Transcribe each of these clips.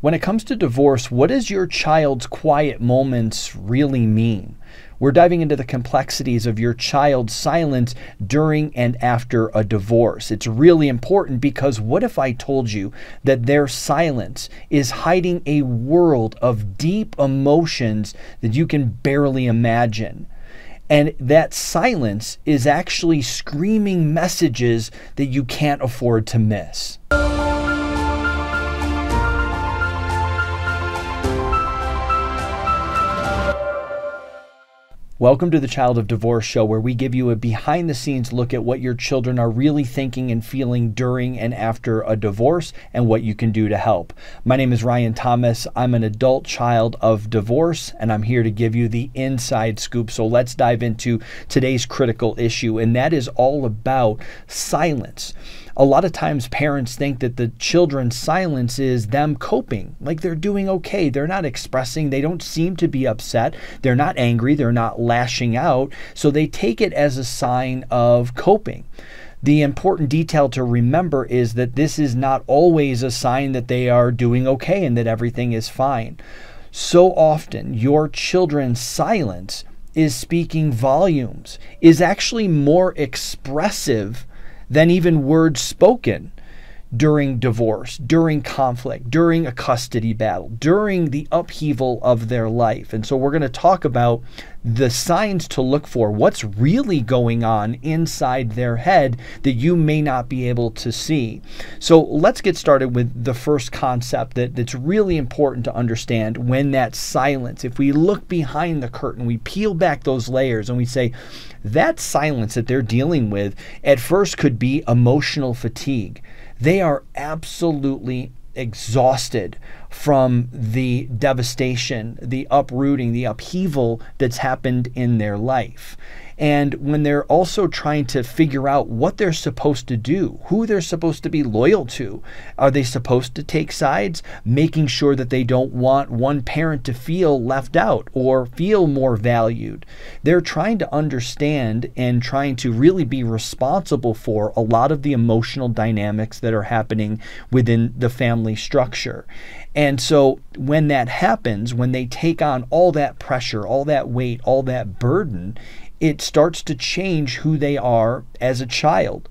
When it comes to divorce, what does your child's quiet moments really mean? We're diving into the complexities of your child's silence during and after a divorce. It's really important because what if I told you that their silence is hiding a world of deep emotions that you can barely imagine? And that silence is actually screaming messages that you can't afford to miss. Welcome to the Child of Divorce Show, where we give you a behind-the-scenes look at what your children are really thinking and feeling during and after a divorce and what you can do to help. My name is Ryan Thomas. I'm an adult child of divorce, and I'm here to give you the inside scoop. So let's dive into today's critical issue, and that is all about silence. A lot of times parents think that the children's silence is them coping, like they're doing okay. They're not expressing, they don't seem to be upset, they're not angry, they're not lashing out, so they take it as a sign of coping. The important detail to remember is that this is not always a sign that they are doing okay and that everything is fine. So often your children's silence is speaking volumes, is actually more expressive than even words spoken during divorce, during conflict, during a custody battle, during the upheaval of their life. And so we're going to talk about the signs to look for, what's really going on inside their head that you may not be able to see. So let's get started with the first concept that's really important to understand when that silence, if we look behind the curtain, we peel back those layers and we say, that silence that they're dealing with at first could be emotional fatigue. They are absolutely exhausted from the devastation, the uprooting, the upheaval that's happened in their life. And when they're also trying to figure out what they're supposed to do, who they're supposed to be loyal to, are they supposed to take sides, making sure that they don't want one parent to feel left out or feel more valued. They're trying to understand and trying to really be responsible for a lot of the emotional dynamics that are happening within the family structure. And so when that happens, when they take on all that pressure, all that weight, all that burden, it starts to change who they are as a child.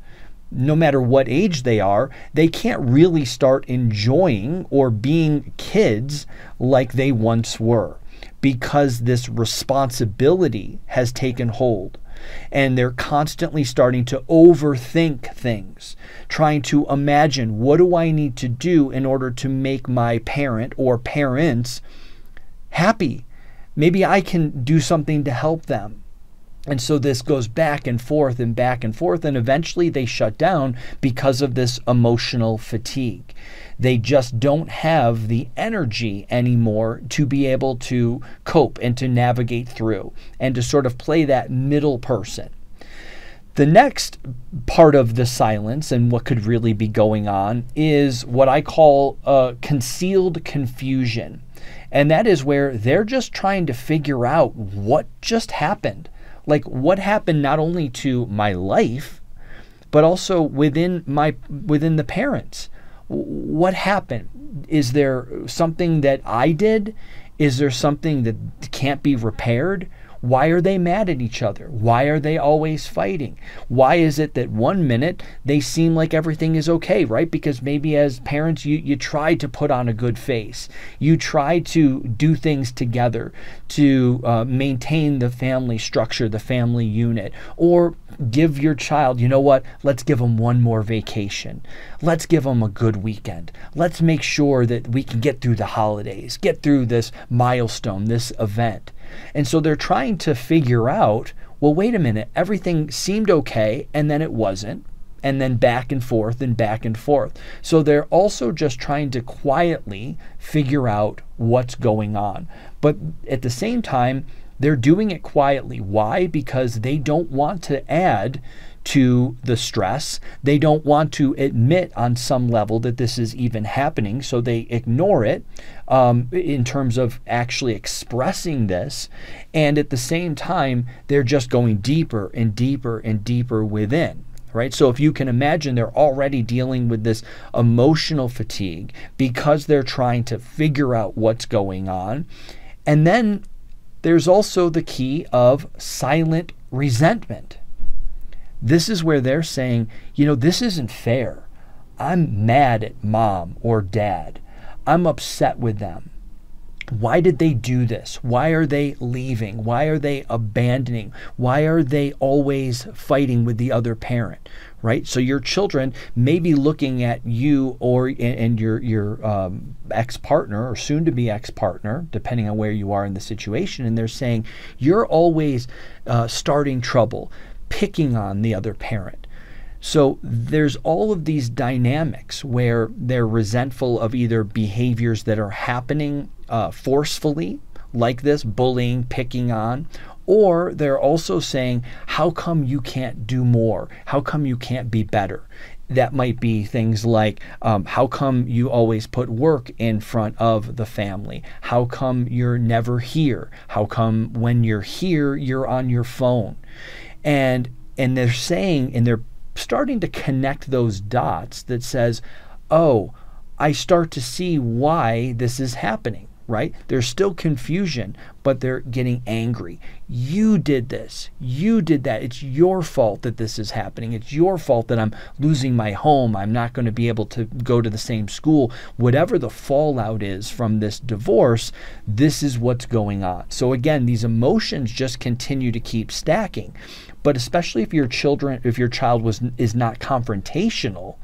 No matter what age they are, they can't really start enjoying or being kids like they once were, because this responsibility has taken hold. And they're constantly starting to overthink things, trying to imagine, what do I need to do in order to make my parent or parents happy? Maybe I can do something to help them. And so this goes back and forth and back and forth, and eventually they shut down because of this emotional fatigue. They just don't have the energy anymore to be able to cope and to navigate through and to sort of play that middle person. The next part of the silence and what could really be going on is what I call concealed confusion. And that is where they're just trying to figure out what just happened. Like, what happened not only to my life, but also within the parents. What happened? Is there something that I did? Is there something that can't be repaired? Why are they mad at each other? Why are they always fighting? Why is it that one minute they seem like everything is okay, right? Because maybe as parents, you try to put on a good face. You try to do things together to maintain the family structure, the family unit, or give your child, you know what, let's give them one more vacation. Let's give them a good weekend. Let's make sure that we can get through the holidays, get through this milestone, this event. And so they're trying to figure out, well, wait a minute, everything seemed okay, and then it wasn't, and then back and forth and back and forth. So they're also just trying to quietly figure out what's going on. But at the same time, they're doing it quietly. Why? Because they don't want to add to the stress. They don't want to admit on some level that this is even happening, so they ignore it in terms of actually expressing this. And at the same time, they're just going deeper and deeper and deeper within. right? So if you can imagine, they're already dealing with this emotional fatigue because they're trying to figure out what's going on. And then there's also the key of silent resentment. This is where they're saying, this isn't fair. I'm mad at mom or dad. I'm upset with them. Why did they do this? Why are they leaving? Why are they abandoning? Why are they always fighting with the other parent, right? So your children may be looking at you and your ex-partner or soon-to-be ex-partner, depending on where you are in the situation, and they're saying, you're always starting trouble, picking on the other parent. So there's all of these dynamics where they're resentful of either behaviors that are happening forcefully, like this, bullying, picking on, or they're also saying, how come you can't do more? How come you can't be better? That might be things like, how come you always put work in front of the family? How come you're never here? How come when you're here, you're on your phone? And they're saying, and they're starting to connect those dots that says, oh, I start to see why this is happening, right? There's still confusion, but they're getting angry. You did this. You did that. It's your fault that this is happening. It's your fault that I'm losing my home. I'm not going to be able to go to the same school. Whatever the fallout is from this divorce, this is what's going on. So again, these emotions just continue to keep stacking. But especially if your child is not confrontational,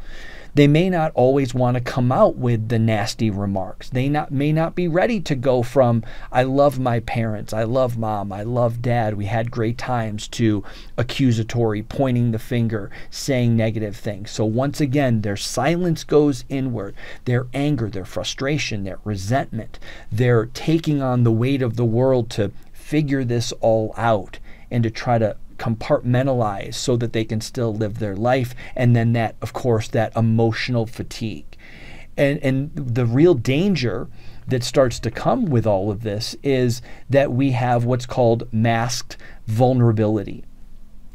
they may not always want to come out with the nasty remarks. They may not be ready to go from, I love my parents, I love mom, I love dad, we had great times, to accusatory, pointing the finger, saying negative things. So once again, their silence goes inward. Their anger, their frustration, their resentment, they're taking on the weight of the world to figure this all out and to try to compartmentalize so that they can still live their life. And then that, of course, that emotional fatigue. And the real danger that starts to come with all of this is that we have what's called masked vulnerability,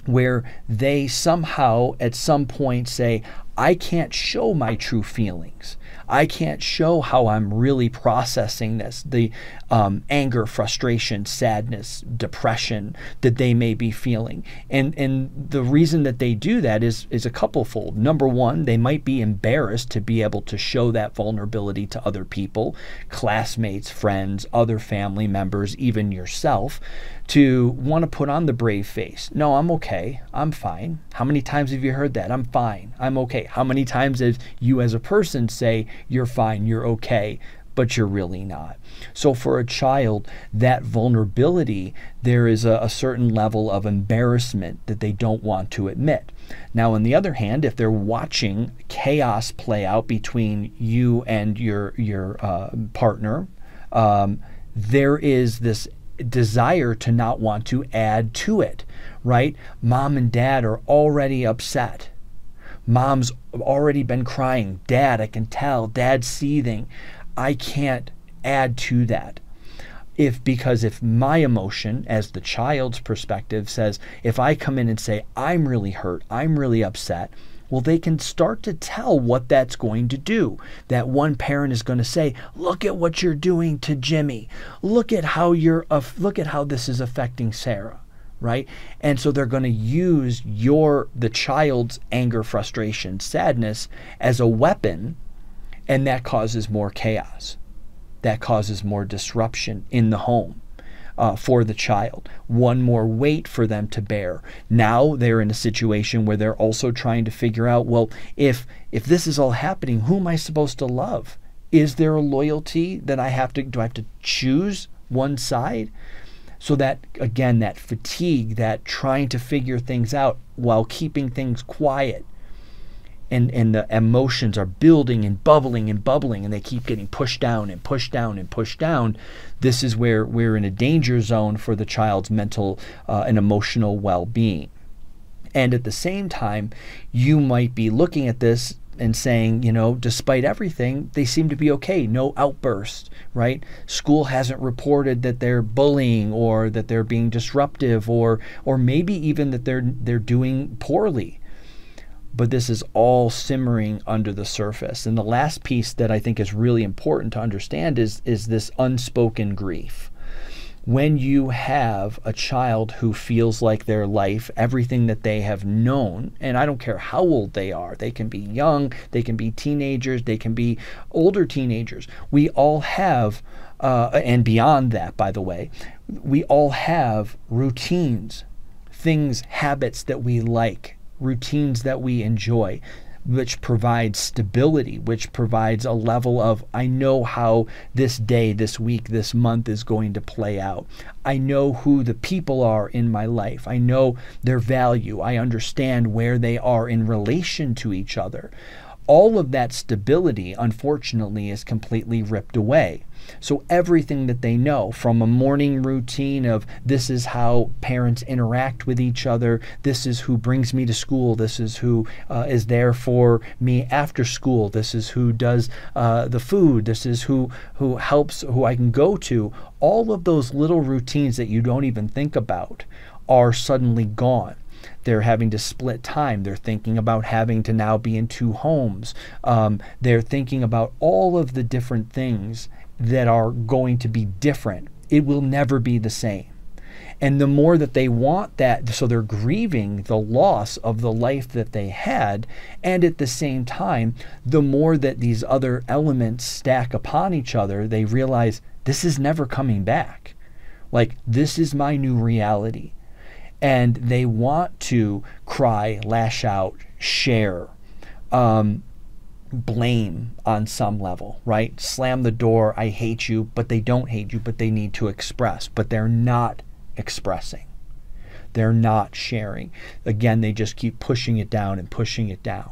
where they somehow at some point say, I can't show my true feelings. I can't show how I'm really processing this, the anger, frustration, sadness, depression that they may be feeling. And the reason that they do that is a couplefold. Number one, they might be embarrassed to be able to show that vulnerability to other people, classmates, friends, other family members, even yourself, to want to put on the brave face. No, I'm okay. I'm fine. How many times have you heard that? I'm fine. I'm okay. How many times have you as a person say, you're fine, you're okay, but you're really not? So for a child, that vulnerability, there is a certain level of embarrassment that they don't want to admit. Now, on the other hand, if they're watching chaos play out between you and your partner, there is this desire to not want to add to it, right? Mom and dad are already upset. Mom's already been crying. Dad, I can tell. Dad's seething. I can't add to that. Because if my emotion, as the child's perspective, says, if I come in and say, I'm really hurt, I'm really upset, well, they can start to tell what that's going to do. That one parent is going to say, look at what you're doing to Jimmy. Look at how this is affecting Sarah. Right? And so they're going to use the child's anger, frustration, sadness as a weapon, and that causes more chaos. That causes more disruption in the home for the child. One more weight for them to bear. Now they're in a situation where they're also trying to figure out, well, if this is all happening, who am I supposed to love? Is there a loyalty that do I have to choose one side? So that, again, that fatigue, that trying to figure things out while keeping things quiet, and the emotions are building and bubbling, and they keep getting pushed down and pushed down and pushed down. This is where we're in a danger zone for the child's mental and emotional well-being. And at the same time, you might be looking at this and saying, despite everything, they seem to be okay. No outbursts, right? School hasn't reported that they're bullying or that they're being disruptive or maybe even that they're doing poorly. but this is all simmering under the surface. And the last piece that I think is really important to understand is this unspoken grief. When you have a child who feels like their life, everything that they have known, and I don't care how old they are, they can be young, they can be teenagers, they can be older teenagers. We all have, and beyond that, by the way, we all have routines, things, habits that we like, routines that we enjoy, which provides stability, which provides a level of, I know how this day, this week, this month is going to play out. I know who the people are in my life. I know their value. I understand where they are in relation to each other. All of that stability, unfortunately, is completely ripped away. So everything that they know, from a morning routine of this is how parents interact with each other, this is who brings me to school, this is who is there for me after school, this is who does the food, this is who helps, who I can go to, all of those little routines that you don't even think about are suddenly gone. They're having to split time. They're thinking about having to now be in two homes. They're thinking about all of the different things that are going to be different. It will never be the same. And the more that they want that, so they're grieving the loss of the life that they had, and at the same time, the more that these other elements stack upon each other, they realize this is never coming back. Like, this is my new reality. And they want to cry, lash out, share, blame on some level, right? Slam the door, I hate you, but they don't hate you, but they need to express, but they're not expressing. They're not sharing. Again, they just keep pushing it down and pushing it down.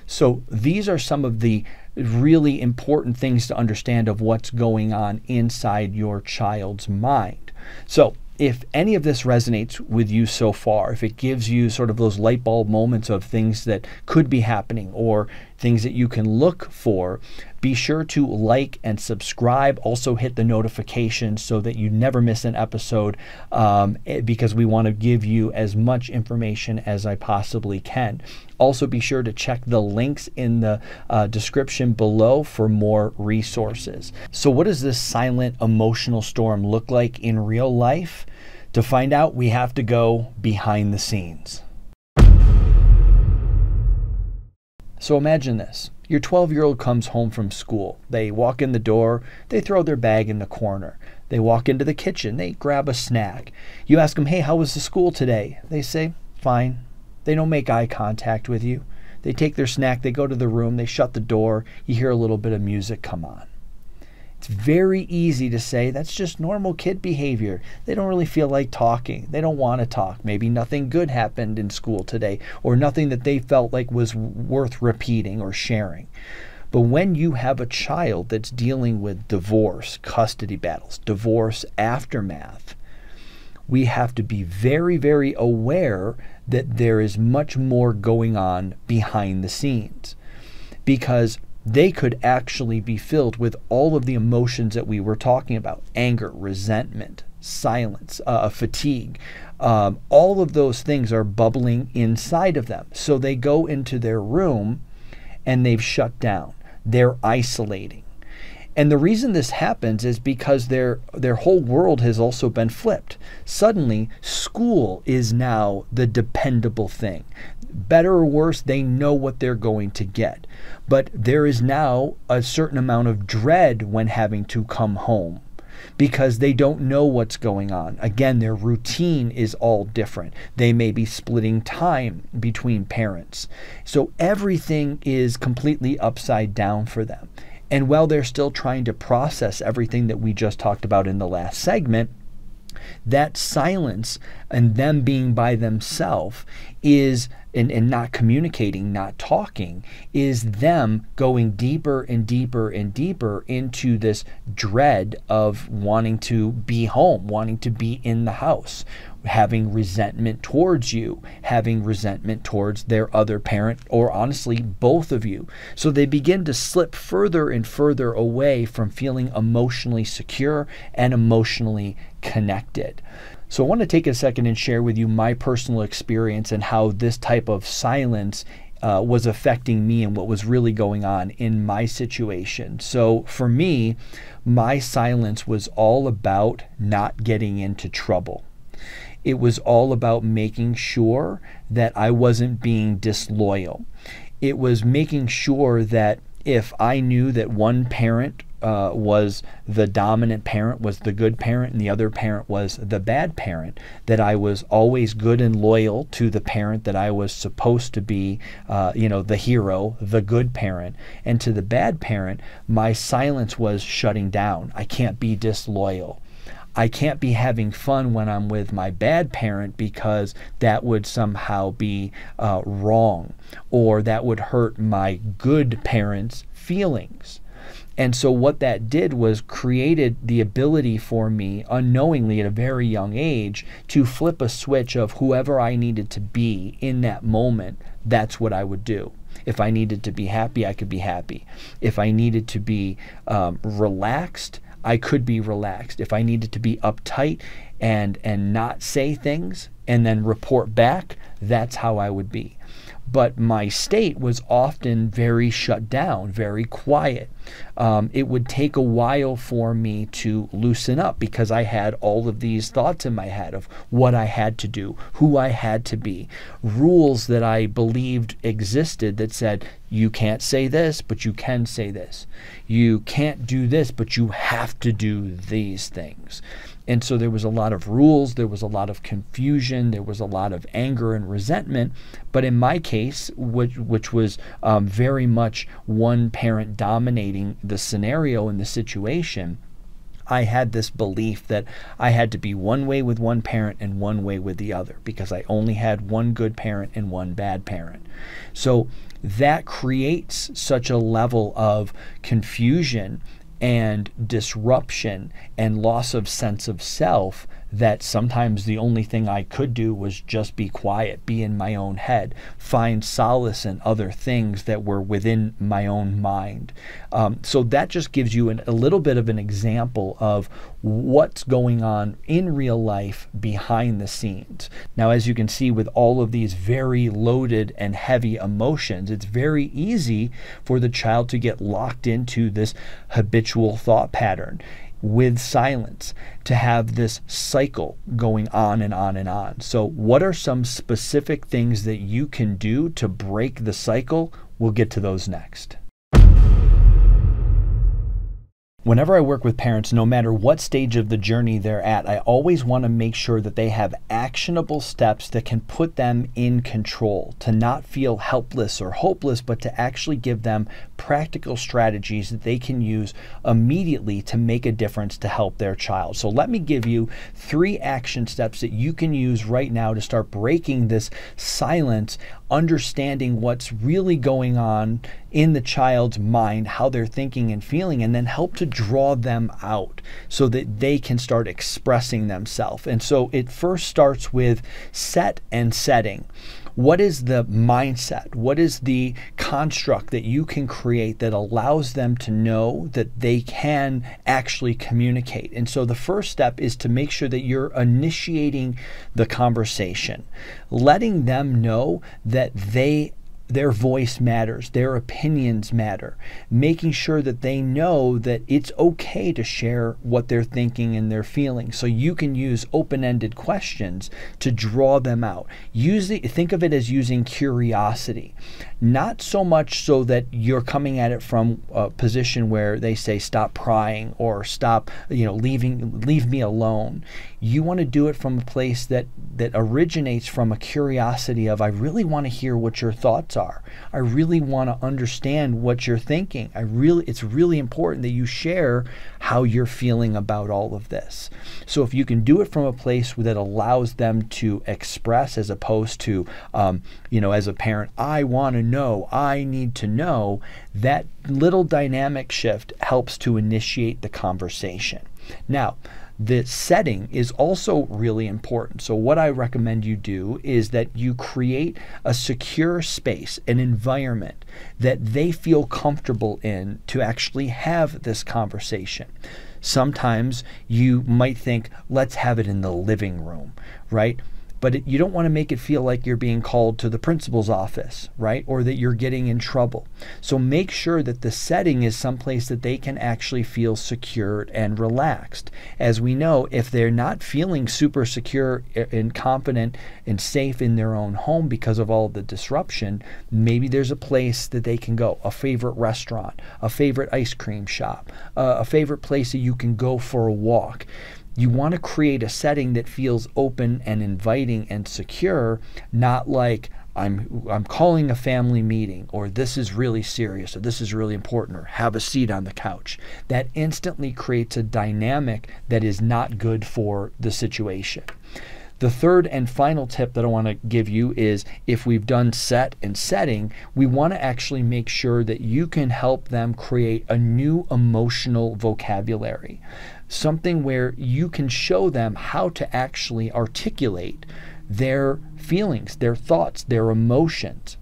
So these are some of the really important things to understand of what's going on inside your child's mind. So if any of this resonates with you so far, if it gives you sort of those light bulb moments of things that could be happening or things that you can look for, be sure to like and subscribe. Also hit the notifications so that you never miss an episode, because we want to give you as much information as I possibly can. Also be sure to check the links in the description below for more resources. So what does this silent emotional storm look like in real life? To find out, we have to go behind the scenes. So imagine this. Your 12-year-old comes home from school. They walk in the door, they throw their bag in the corner. They walk into the kitchen, they grab a snack. You ask them, hey, how was the school today? They say, fine. They don't make eye contact with you. They take their snack, they go to the room, they shut the door, you hear a little bit of music come on. It's very easy to say that's just normal kid behavior. They don't really feel like talking. They don't want to talk. Maybe nothing good happened in school today, or nothing that they felt like was worth repeating or sharing. But when you have a child that's dealing with divorce, custody battles, divorce aftermath, we have to be very, very aware that there is much more going on behind the scenes, because they could actually be filled with all of the emotions that we were talking about: anger, resentment, silence, fatigue. All of those things are bubbling inside of them. So they go into their room and they've shut down. They're isolating. And the reason this happens is because their whole world has also been flipped. Suddenly, school is now the dependable thing. Better or worse, they know what they're going to get. But there is now a certain amount of dread when having to come home, because they don't know what's going on. Again, their routine is all different. They may be splitting time between parents. So everything is completely upside down for them. And while they're still trying to process everything that we just talked about in the last segment, that silence and them being by themselves is, and not communicating, not talking, is them going deeper and deeper and deeper into this dread of wanting to be home, wanting to be in the house, having resentment towards you, having resentment towards their other parent, or honestly, both of you. So they begin to slip further and further away from feeling emotionally secure and emotionally connected. So I want to take a second and share with you my personal experience and how this type of silence was affecting me and what was really going on in my situation. So for me, my silence was all about not getting into trouble. It was all about making sure that I wasn't being disloyal. It was making sure that if I knew that one parent was the dominant parent, was the good parent, and the other parent was the bad parent, that I was always good and loyal to the parent that I was supposed to be, the hero, the good parent. And to the bad parent, my silence was shutting down. I can't be disloyal. I can't be having fun when I'm with my bad parent because that would somehow be wrong, or that would hurt my good parent's feelings. And so what that did was created the ability for me, unknowingly at a very young age, to flip a switch of whoever I needed to be in that moment. That's what I would do. If I needed to be happy, I could be happy. If I needed to be relaxed, I could be relaxed. If I needed to be uptight and not say things and then report back, that's how I would be. But my state was often very shut down, very quiet. It would take a while for me to loosen up because I had all of these thoughts in my head of what I had to do, who I had to be, rules that I believed existed that said, you can't say this, but you can say this. You can't do this, but you have to do these things. And so there was a lot of rules, there was a lot of confusion, there was a lot of anger and resentment. But in my case, which was very much one parent dominating the scenario and the situation, I had this belief that I had to be one way with one parent and one way with the other because I only had one good parent and one bad parent. So that creates such a level of confusion and disruption and loss of sense of self that sometimes the only thing I could do was just be quiet, be in my own head, find solace in other things that were within my own mind. So that just gives you a little bit of an example of what's going on in real life behind the scenes. Now, as you can see, with all of these very loaded and heavy emotions, it's very easy for the child to get locked into this habitual thought pattern with silence, to have this cycle going on and on and on. So what are some specific things that you can do to break the cycle? We'll get to those next. Whenever I work with parents, no matter what stage of the journey they're at, I always want to make sure that they have actionable steps that can put them in control, to not feel helpless or hopeless, but to actually give them practical strategies that they can use immediately to make a difference to help their child. So let me give you 3 action steps that you can use right now to start breaking this silence, understanding what's really going on in the child's mind, how they're thinking and feeling, and then help to draw them out so that they can start expressing themselves. And so it first starts with set and setting. What is the mindset? What is the construct that you can create that allows them to know that they can actually communicate? And so the first step is to make sure that you're initiating the conversation, letting them know that their voice matters, their opinions matter, making sure that they know that it's okay to share what they're thinking and their feeling. So you can use open-ended questions to draw them out. Think of it as using curiosity, not so much so that you're coming at it from a position where they say stop prying or stop, leave me alone. You want to do it from a place that originates from a curiosity of, I really want to hear what your thoughts are. I really want to understand what you're thinking. It's really important that you share how you're feeling about all of this. So if you can do it from a place that allows them to express, as opposed to, as a parent, I want to know, I need to know, that little dynamic shift helps to initiate the conversation. Now, the setting is also really important. So what I recommend you do is that you create a secure space, an environment that they feel comfortable in to actually have this conversation. Sometimes you might think, let's have it in the living room, right? but you don't want to make it feel like you're being called to the principal's office, right? Or that you're getting in trouble. So make sure that the setting is someplace that they can actually feel secure and relaxed. As we know, if they're not feeling super secure and confident and safe in their own home because of all the disruption, maybe there's a place that they can go, a favorite restaurant, a favorite ice cream shop, a favorite place that you can go for a walk. You want to create a setting that feels open and inviting and secure, not like I'm calling a family meeting, or this is really serious, or this is really important, or have a seat on the couch. That instantly creates a dynamic that is not good for the situation. The third and final tip that I want to give you is, if we've done set and setting, we want to actually make sure that you can help them create a new emotional vocabulary. Something where you can show them how to actually articulate their feelings, their thoughts, their emotions.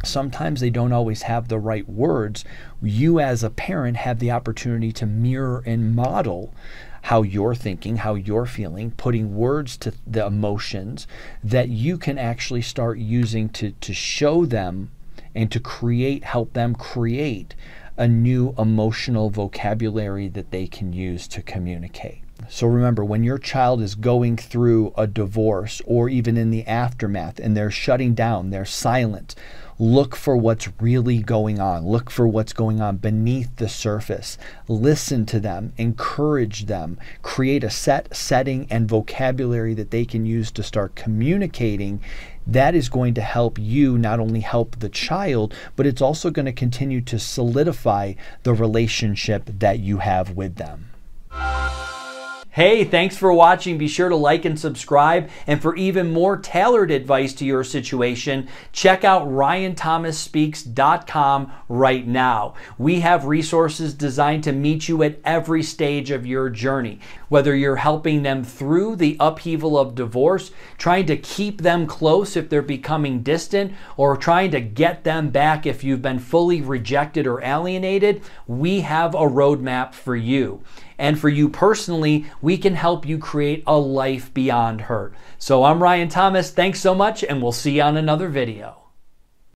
Sometimes they don't always have the right words. You as a parent have the opportunity to mirror and model how you're thinking, how you're feeling, putting words to the emotions that you can actually start using to show them and to help them create a new emotional vocabulary that they can use to communicate. So remember, when your child is going through a divorce, or even in the aftermath, and they're shutting down, they're silent, look for what's really going on. Look for what's going on beneath the surface. Listen to them, encourage them, create a setting and vocabulary that they can use to start communicating. That is going to help you not only help the child, but it's also going to continue to solidify the relationship that you have with them. Hey, thanks for watching. Be sure to like and subscribe. And for even more tailored advice to your situation, check out RyanThomasSpeaks.com right now. We have resources designed to meet you at every stage of your journey. Whether you're helping them through the upheaval of divorce, trying to keep them close if they're becoming distant, or trying to get them back if you've been fully rejected or alienated, we have a roadmap for you. And for you personally, we can help you create a life beyond hurt. So I'm Ryan Thomas. Thanks so much, and we'll see you on another video.